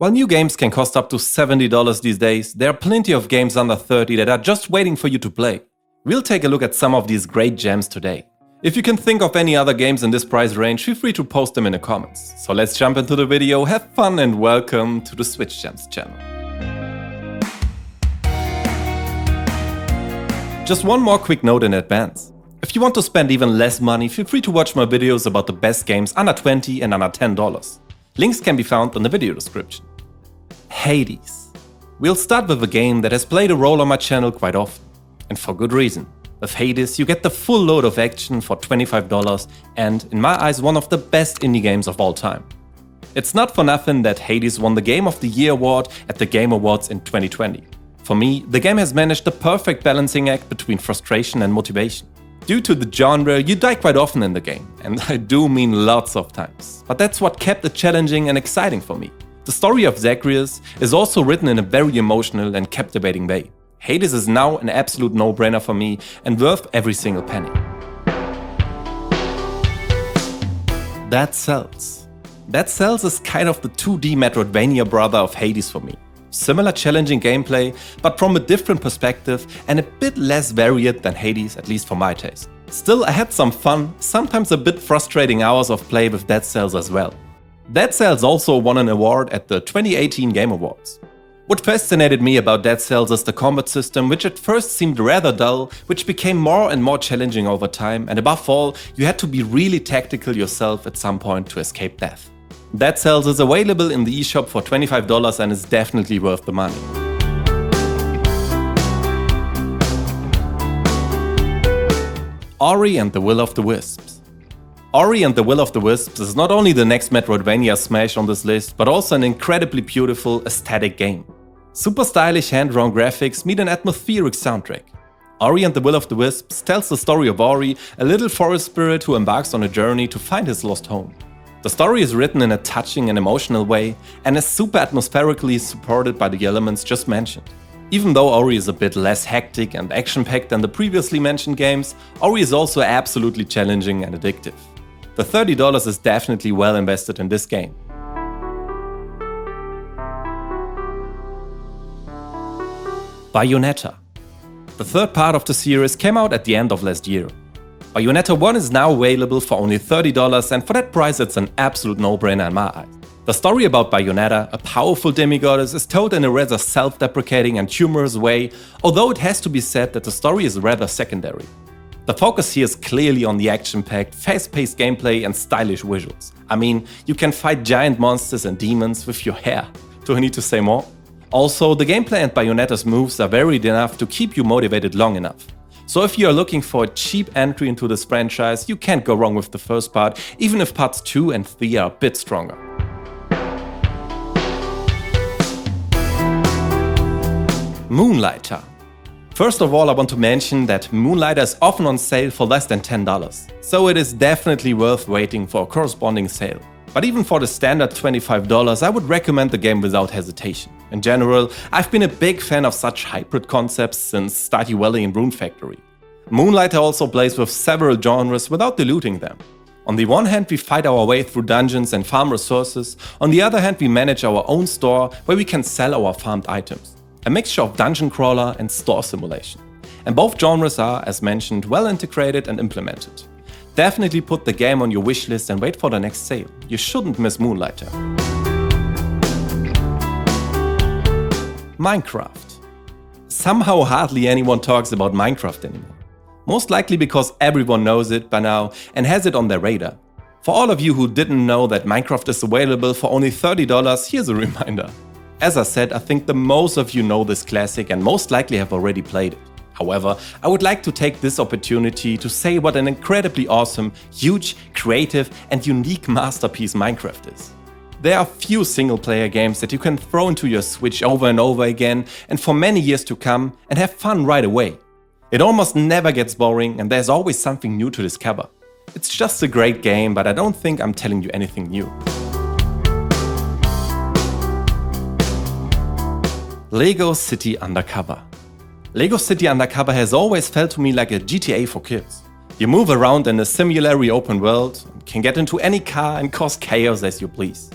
While new games can cost up to $70 these days, there are plenty of games under 30 that are just waiting for you to play. We'll take a look at some of these great gems today. If you can think of any other games in this price range, feel free to post them in the comments. So let's jump into the video, have fun and welcome to the Switch Gems channel. Just one more quick note in advance. If you want to spend even less money, feel free to watch my videos about the best games under $20 and under $10. Links can be found in the video description. Hades. We'll start with a game that has played a role on my channel quite often. And for good reason. With Hades, you get the full load of action for $25 and, in my eyes, one of the best indie games of all time. It's not for nothing that Hades won the Game of the Year award at the Game Awards in 2020. For me, the game has managed the perfect balancing act between frustration and motivation. Due to the genre, you die quite often in the game, and I do mean lots of times. But that's what kept it challenging and exciting for me. The story of Zagreus is also written in a very emotional and captivating way. Hades is now an absolute no-brainer for me and worth every single penny. Dead Cells. Dead Cells is kind of the 2D Metroidvania brother of Hades for me. Similar challenging gameplay, but from a different perspective and a bit less varied than Hades, at least for my taste. Still, I had some fun, sometimes a bit frustrating hours of play with Dead Cells as well. Dead Cells also won an award at the 2018 Game Awards. What fascinated me about Dead Cells is the combat system, which at first seemed rather dull, which became more and more challenging over time, and above all, you had to be really tactical yourself at some point to escape death. Dead Cells is available in the eShop for $25 and is definitely worth the money. Ori and the Will of the Wisps. Ori and the Will of the Wisps is not only the next Metroidvania smash on this list, but also an incredibly beautiful, aesthetic game. Super stylish hand-drawn graphics meet an atmospheric soundtrack. Ori and the Will of the Wisps tells the story of Ori, a little forest spirit who embarks on a journey to find his lost home. The story is written in a touching and emotional way and is super atmospherically supported by the elements just mentioned. Even though Ori is a bit less hectic and action-packed than the previously mentioned games, Ori is also absolutely challenging and addictive. The $30 is definitely well invested in this game. Bayonetta. The third part of the series came out at the end of last year. Bayonetta 1 is now available for only $30 and for that price it's an absolute no-brainer in my eyes. The story about Bayonetta, a powerful demigoddess, is told in a rather self-deprecating and humorous way, although it has to be said that the story is rather secondary. The focus here is clearly on the action-packed, fast-paced gameplay and stylish visuals. I mean, you can fight giant monsters and demons with your hair. Do I need to say more? Also, the gameplay and Bayonetta's moves are varied enough to keep you motivated long enough. So if you are looking for a cheap entry into this franchise, you can't go wrong with the first part, even if parts 2 and 3 are a bit stronger. Moonlighter. First of all, I want to mention that Moonlighter is often on sale for less than $10, so it is definitely worth waiting for a corresponding sale. But even for the standard $25, I would recommend the game without hesitation. In general, I've been a big fan of such hybrid concepts since Stardew Valley and Rune Factory. Moonlighter also plays with several genres without diluting them. On the one hand, we fight our way through dungeons and farm resources, on the other hand we manage our own store where we can sell our farmed items. A mixture of dungeon crawler and store simulation. And both genres are, as mentioned, well integrated and implemented. Definitely put the game on your wishlist and wait for the next sale. You shouldn't miss Moonlighter. Minecraft. Somehow hardly anyone talks about Minecraft anymore. Most likely because everyone knows it by now and has it on their radar. For all of you who didn't know that Minecraft is available for only $30, here's a reminder. As I said, I think the most of you know this classic and most likely have already played it. However, I would like to take this opportunity to say what an incredibly awesome, huge, creative and unique masterpiece Minecraft is. There are few single-player games that you can throw into your Switch over and over again and for many years to come and have fun right away. It almost never gets boring and there's always something new to discover. It's just a great game, but I don't think I'm telling you anything new. Lego City Undercover. Lego City Undercover has always felt to me like a GTA for kids. You move around in a similarly open world, can get into any car and cause chaos as you please.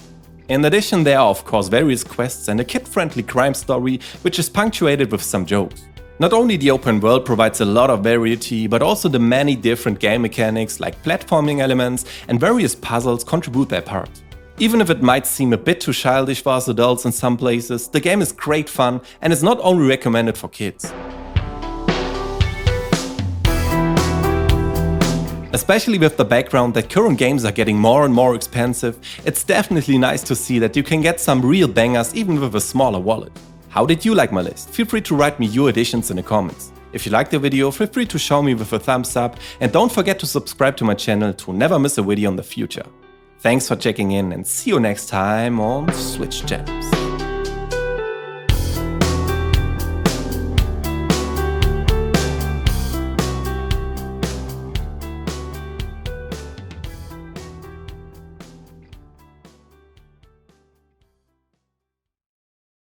In addition, there are of course various quests and a kid-friendly crime story, which is punctuated with some jokes. Not only the open world provides a lot of variety, but also the many different game mechanics like platforming elements and various puzzles contribute their part. Even if it might seem a bit too childish for us adults in some places, the game is great fun and is not only recommended for kids. Especially with the background that current games are getting more and more expensive, it's definitely nice to see that you can get some real bangers even with a smaller wallet. How did you like my list? Feel free to write me your additions in the comments. If you liked the video, feel free to show me with a thumbs up and don't forget to subscribe to my channel to never miss a video in the future. Thanks for checking in and see you next time on Switch Gems.